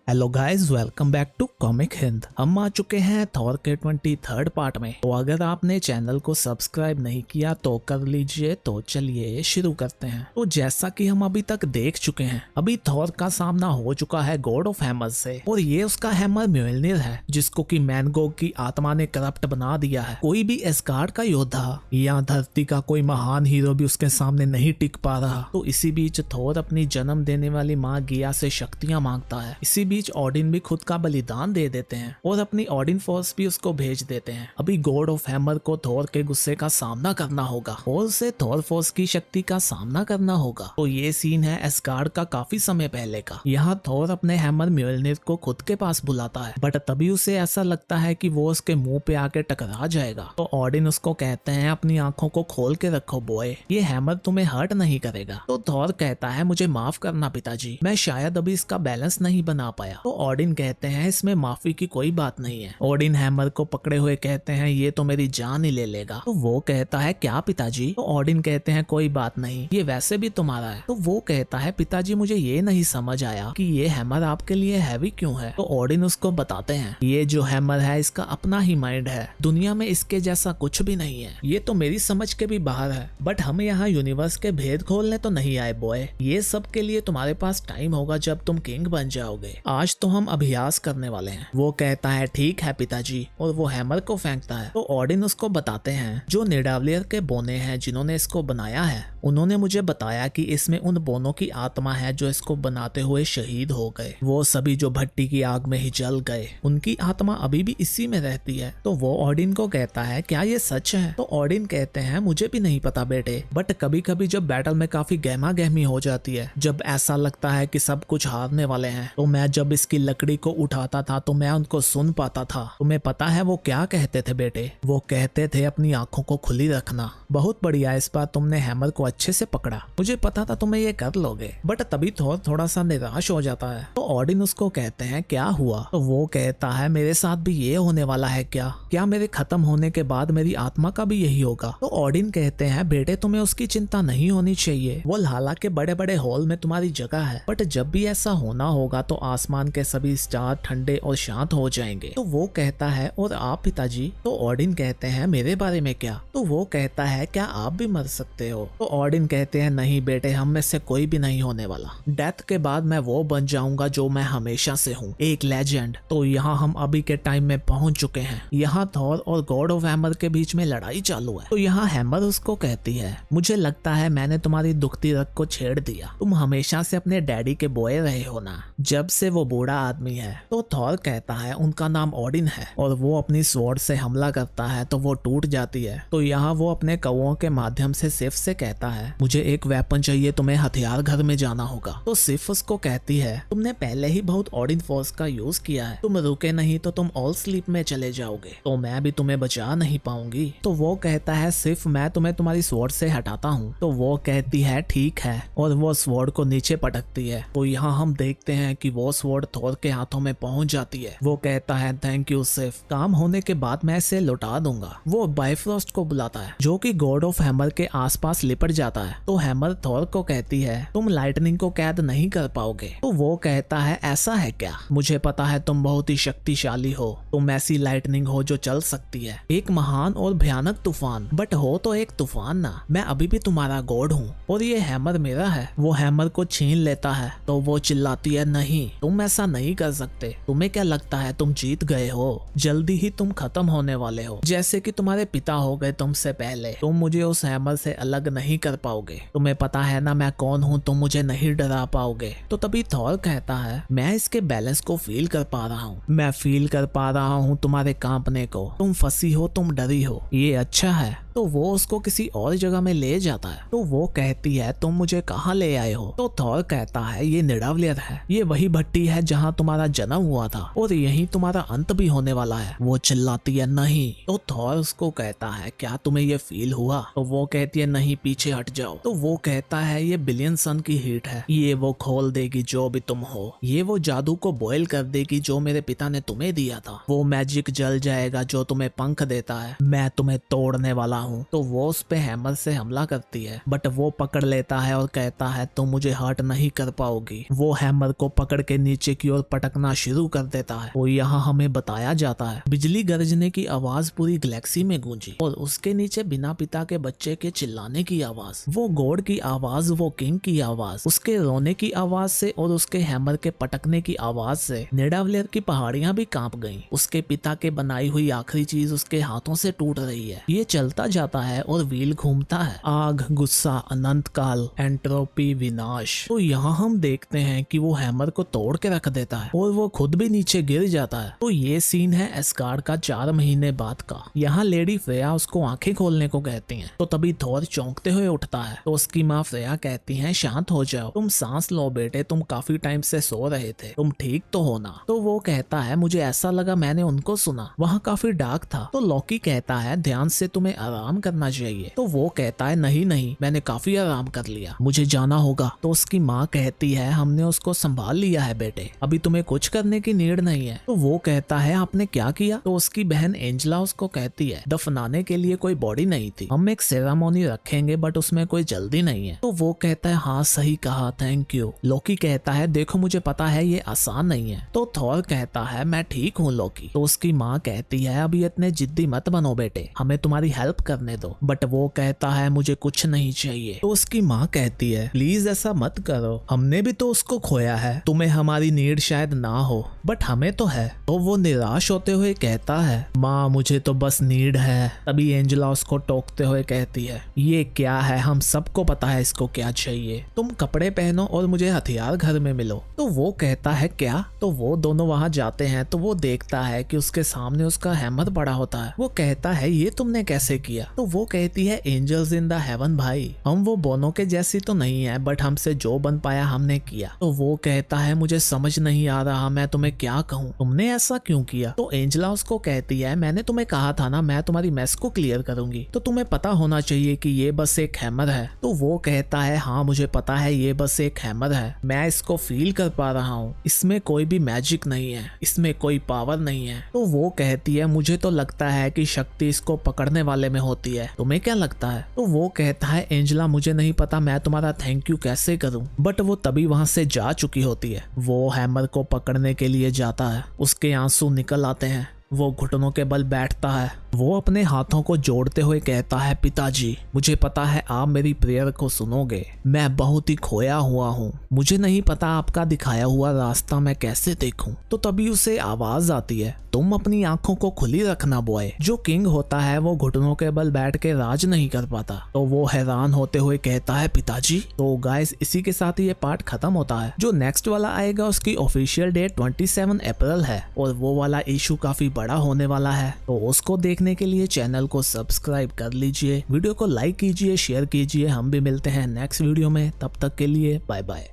Hello guys, welcome back to Comic Hind. हम आ चुके हैं थॉर के 23rd पार्ट में। तो अगर आपने चैनल को सब्सक्राइब नहीं किया तो कर लीजिए। तो चलिए शुरू करते हैं। तो जैसा कि हम अभी तक देख चुके हैं, अभी थॉर का सामना हो चुका है गॉड ऑफ हैमर से, और ये उसका हैमर म्योल्निर है जिसको कि मैनगोग की आत्मा ने करप्ट बना दिया है। कोई भी एस्गार्ड का योद्धा या धरती का कोई महान हीरो भी उसके सामने नहीं टिक पा रहा। तो इसी बीच थॉर अपनी जन्म देने वाली माँ गिया से शक्तियां मांगता है। इसी बीच ओडिन भी खुद का बलिदान दे देते हैं और अपनी ओडिन फोर्स भी उसको भेज देते हैं। अभी गॉड ऑफ हैमर को थॉर के गुस्से का सामना करना होगा और उसे थॉर फोर्स की शक्ति का सामना करना होगा। तो ये सीन है एस्गार्ड का काफी समय पहले का। यहाँ थॉर अपने हैमर म्योल्निर को खुद के पास बुलाता है, बट तभी उसे ऐसा लगता है कि वो उसके मुंह पे आके टकरा जाएगा। तो ओडिन उसको कहते हैं अपनी आंखों को खोल के रखो बॉय, ये हैमर तुम्हें हर्ट नहीं करेगा। तो थॉर कहता है मुझे माफ करना पिताजी, मैं शायद अभी इसका बैलेंस नहीं बना पाया। तो ओडिन कहते हैं इसमें माफी की कोई बात नहीं है। ओडिन हैमर को पकड़े हुए कहते हैं ये तो मेरी जान ही ले लेगा। तो वो कहता है क्या पिताजी? तो ओडिन कहते हैं कोई बात नहीं, ये वैसे भी तुम्हारा है। तो वो कहता है पिताजी मुझे ये नहीं समझ आया कि ये हैमर आपके लिए हैवी क्यों है। तो ओडिन उसको बताते हैं ये जो हैमर है इसका अपना ही माइंड है, दुनिया में इसके जैसा कुछ भी नहीं है, ये तो मेरी समझ के भी बाहर है। बट हम यहाँ यूनिवर्स के भेद खोलने तो नहीं आए बॉय, ये सब के लिए तुम्हारे पास टाइम होगा जब तुम किंग बन जाओगे। आज तो हम अभ्यास करने वाले हैं। वो कहता है ठीक है पिताजी, और वो हैमर को फेंकता है। तो ओडिन उसको बताते हैं जो निडावलियर के बोने हैं जिन्होंने इसको बनाया है, उन्होंने मुझे बताया कि इसमें उन बोनों की आत्मा है जो इसको बनाते हुए शहीद हो गए। वो सभी जो भट्टी की आग में ही जल गए, उनकी आत्मा अभी भी इसी में रहती है। तो वो ओडिन को कहता है क्या ये सच है? तो ओडिन कहते हैं मुझे भी नहीं पता बेटे, बट कभी कभी जब बैटल में काफी गहमा गहमी हो जाती है, जब ऐसा लगता है कि सब कुछ हारने वाले हैं, तो मैं जब इसकी लकड़ी को उठाता था तो मैं उनको सुन पाता था। तुम्हें पता है वो क्या कहते थे बेटे? वो कहते थे अपनी आंखों को खुली रखना। बहुत बढ़िया, इस बार तुमने हैमर को अच्छे से पकड़ा, मुझे पता था तुम्हें ये कर लोगे। बट तभी थॉर थोड़ा सा निराश हो जाता है। तो ओडिन उसको कहते हैं क्या हुआ? तो वो कहता है मेरे साथ भी ये होने वाला है क्या मेरे खत्म होने के बाद मेरी आत्मा का भी यही होगा? तो ओडिन कहते हैं बेटे तुम्हें उसकी चिंता नहीं होनी चाहिए, वो लाला के बड़े बड़े हॉल में तुम्हारी जगह है, बट जब भी ऐसा होना होगा तो आसमान के सभी स्टार ठंडे और शांत हो जाएंगे। तो वो कहता है और आप पिताजी? तो ओडिन कहते हैं मेरे बारे में क्या? तो वो कहता है क्या आप भी मर सकते हो? तो ओडिन कहते हैं नहीं बेटे, हम में से कोई भी नहीं होने वाला। डेथ के बाद मैं वो बन जाऊंगा जो मैं हमेशा से हूँ, एक लेजेंड। तो यहाँ हम अभी के टाइम में पहुंच चुके हैं। यहाँ थॉर और गॉड ऑफ हैमर के बीच में लड़ाई चालू है। तो यहाँ हैमर उसको कहती है मुझे लगता है मैंने तुम्हारी दुखती रग को छेड़ दिया, तुम हमेशा से अपने डैडी के बॉय रहे हो ना, जब से वो बूढ़ा आदमी है। तो थॉर कहता है उनका नाम ओडिन है, और वो अपनी स्वॉर्ड से हमला करता है तो वो टूट जाती है। तो यहाँ वो अपने कौओं के माध्यम से सिफ से कहता है मुझे एक वेपन चाहिए, तुम्हें हथियार घर में जाना होगा। तो सिफ उसको कहती है तुमने पहले ही बहुत ओडिन फोर्स का यूज किया है, तुम रुके नहीं तो तुम ऑल स्लीप में चले जाओगे, तो मैं भी तुम्हें बचा नहीं पाऊंगी। तो वो कहता है सिर्फ मैं तुम्हें तुम्हारी स्वॉर्ड से हटाता हूँ। तो वो कहती है ठीक है, और वो स्वॉर्ड को नीचे पटकती है। तो यहाँ हम देखते हैं कि वो स्वॉर्ड थॉर के हाथों में पहुंच जाती है। वो कहता है थैंक यू सिफ, काम होने के बाद मैं इसे लौटा दूंगा। वो बाइफ्रॉस्ट को बुलाता है जो कि गॉड ऑफ हैमर के आसपास लिपट जाता है। तो हैमर थॉर को कहती है तुम लाइटनिंग को कैद नहीं कर पाओगे। तो वो कहता है ऐसा है क्या? मुझे पता है तुम बहुत ही शक्तिशाली हो, तुम ऐसी लाइटनिंग हो जो चल सकती है, एक महान और भयानक तूफान, बट हो तो एक तूफान ना। मैं अभी भी तुम्हारा गॉड हूँ और ये हैमर मेरा है। वो हैमर को छीन लेता है। तो वो चिल्लाती है नहीं, तुम ऐसा नहीं कर सकते, तुम्हें क्या लगता है तुम जीत गए हो? जल्दी ही तुम खत्म होने वाले हो, जैसे कि तुम्हारे पिता हो गए तुमसे पहले। तुम मुझे उस हैमर से अलग नहीं कर पाओगे, तुम्हें पता है ना मैं कौन हूँ, तुम मुझे नहीं डरा पाओगे। तो तभी थॉर कहता है मैं इसके बैलेंस को फील कर पा रहा हूँ, मैं फील कर पा रहा हूँ तुम्हारे कांपने को, तुम फंसी हो, तुम डरी हो, ये अच्छा है। तो वो उसको किसी और जगह में ले जाता है। तो वो कहती है तुम मुझे कहाँ ले आए हो? तो थॉर कहता है ये निडावलियर है, ये वही भट्टी है जहाँ तुम्हारा जन्म हुआ था और यहीं तुम्हारा अंत भी होने वाला है। वो चिल्लाती है नहीं। तो थॉर उसको कहता है क्या तुम्हें ये फील हुआ? तो वो कहती है नहीं, पीछे हट जाओ। तो वो कहता है ये बिलियन सन की हीट है, ये वो खोल देगी जो भी तुम हो, ये वो जादू को बॉयल कर देगी जो मेरे पिता ने तुम्हें दिया था, वो मैजिक जल जाएगा जो तुम्हें पंख देता है, मैं तुम्हें तोड़ने वाला हूँ तो वो उस पे हैमर से हमला करती है, बट वो पकड़ लेता है और कहता है तुम मुझे हर्ट नहीं कर पाओगी। वो हैमर को पकड़ के नीचे की ओर पटकना शुरू कर देता है। तो यहाँ हमें बताया जाता है बिजली गरजने की आवाज पूरी गैलेक्सी में गूंजी और उसके नीचे बिना पिता के बच्चे के चिल्लाने की आवाज, वो गॉड की आवाज, वो किंग की आवाज, उसके रोने की आवाज से और उसके हैमर के पटकने की आवाज से निडावलेयर की पहाड़ियां भी कांप गईं। उसके पिता के बनाई हुई आखिरी चीज उसके हाथों से टूट रही है। ये चलता जाता है और व्हील घूमता है। आग, गुस्सा, अनंत काल, एंट्रोपी, विनाश। तो यहाँ हम देखते हैं कि वो हैमर को तोड़ के रख देता है और वो खुद भी नीचे गिर जाता है। तो ये सीन है एस्गार्ड का 4 महीने बाद का। यहाँ लेडी फ्रेया उसको आंखें खोलने को कहती हैं। तो तभी थोर चौंकते हुए उठता है। तो उसकी माँ फ्रेया कहती है शांत हो जाओ, तुम सांस लो बेटे, तुम काफी टाइम से सो रहे थे, तुम ठीक तो हो ना। तो वो कहता है मुझे ऐसा लगा मैंने उनको सुना, वहाँ काफी डार्क था। तो लॉकी कहता है ध्यान से, तुम्हें आराम करना चाहिए। तो वो कहता है नहीं नहीं, मैंने काफी आराम कर लिया, मुझे जाना होगा। तो उसकी माँ कहती है हमने उसको संभाल लिया है बेटे, अभी तुम्हें कुछ करने की नीड नहीं है। तो वो कहता है आपने क्या किया? तो उसकी बहन एंजेला उसको कहती है दफनाने के लिए कोई बॉडी नहीं थी, हम एक सेरेमोनी रखेंगे बट उसमें कोई जल्दी नहीं है। तो वो कहता है हाँ सही कहा, थैंक यू। लोकी कहता है देखो मुझे पता है ये आसान नहीं है। तो थॉर कहता है मैं ठीक हूँ लोकी। तो उसकी माँ कहती है अभी इतने जिद्दी मत बनो बेटे, हमें तुम्हारी हेल्प करने दो। बट वो कहता है मुझे कुछ नहीं चाहिए। तो उसकी माँ कहती है प्लीज ऐसा मत करो, हमने भी तो उसको खोया है, तुम्हें हमारी नीड शायद ना हो बट हमें तो है। तो वो निराश होते हुए कहता है माँ मुझे तो बस नीड है। तभी एंजेला उसको टोकते हुए कहती है ये क्या है, हम सबको पता है इसको क्या चाहिए, तुम कपड़े पहनो और मुझे हथियार घर में मिलो। तो वो कहता है क्या? तो वो दोनों वहां जाते हैं तो वो देखता है कि उसके सामने उसका हैमर पड़ा होता है। वो कहता है ये तुमने कैसे किया? तो वो कहती है एंजल्स इन द हेवन भाई, हम वो बोनो के जैसी तो नहीं है बट हमसे जो बन पाया हमने किया। तो वो कहता है मुझे समझ नहीं आ रहा मैं तुम्हें क्या कहूँ, तुमने ऐसा क्यों किया? तो एंजेला उसको कहती है मैंने तुम्हें कहा था ना मैं तुम्हारी मेस को क्लियर करूंगी, तो तुम्हें पता होना चाहिए कि ये बस एक हैमर है। तो वो कहता है हाँ मुझे पता है ये बस एक हैमर है, मैं इसको फील कर पा रहा हूँ, इसमें कोई भी मैजिक नहीं है, इसमें कोई पावर नहीं है। तो वो कहती है मुझे तो लगता है कि शक्ति इसको पकड़ने वाले में होती है, तुम्हें क्या लगता है? तो वो कहता है एंजेला मुझे नहीं पता मैं तुम्हारा थैंक यू कैसे करूं। बट वो तभी वहां से जा चुकी होती है। वो हैमर को पकड़ने के लिए जाता है, उसके आंसू निकल आते हैं, वो घुटनों के बल बैठता है। वो अपने हाथों को जोड़ते हुए कहता है पिताजी मुझे पता है आप मेरी प्रेयर को सुनोगे, मैं बहुत ही खोया हुआ हूँ, मुझे नहीं पता आपका दिखाया हुआ रास्ता मैं कैसे देखूं। तो तभी उसे आवाज आती है तुम अपनी आंखों को खुली रखना बॉय, जो किंग होता है वो घुटनों के बल बैठ के राज नहीं कर पाता। तो वो हैरान होते हुए कहता है पिताजी। तो गाइस इसी के साथ ये पार्ट खत्म होता है। जो नेक्स्ट वाला आएगा उसकी ऑफिशियल डेट 27 अप्रैल है और वो वाला इशू काफी बड़ा होने वाला है। तो उसको देखने के लिए चैनल को सब्सक्राइब कर लीजिए, वीडियो को लाइक कीजिए, शेयर कीजिए। हम भी मिलते हैं नेक्स्ट वीडियो में, तब तक के लिए बाय बाय।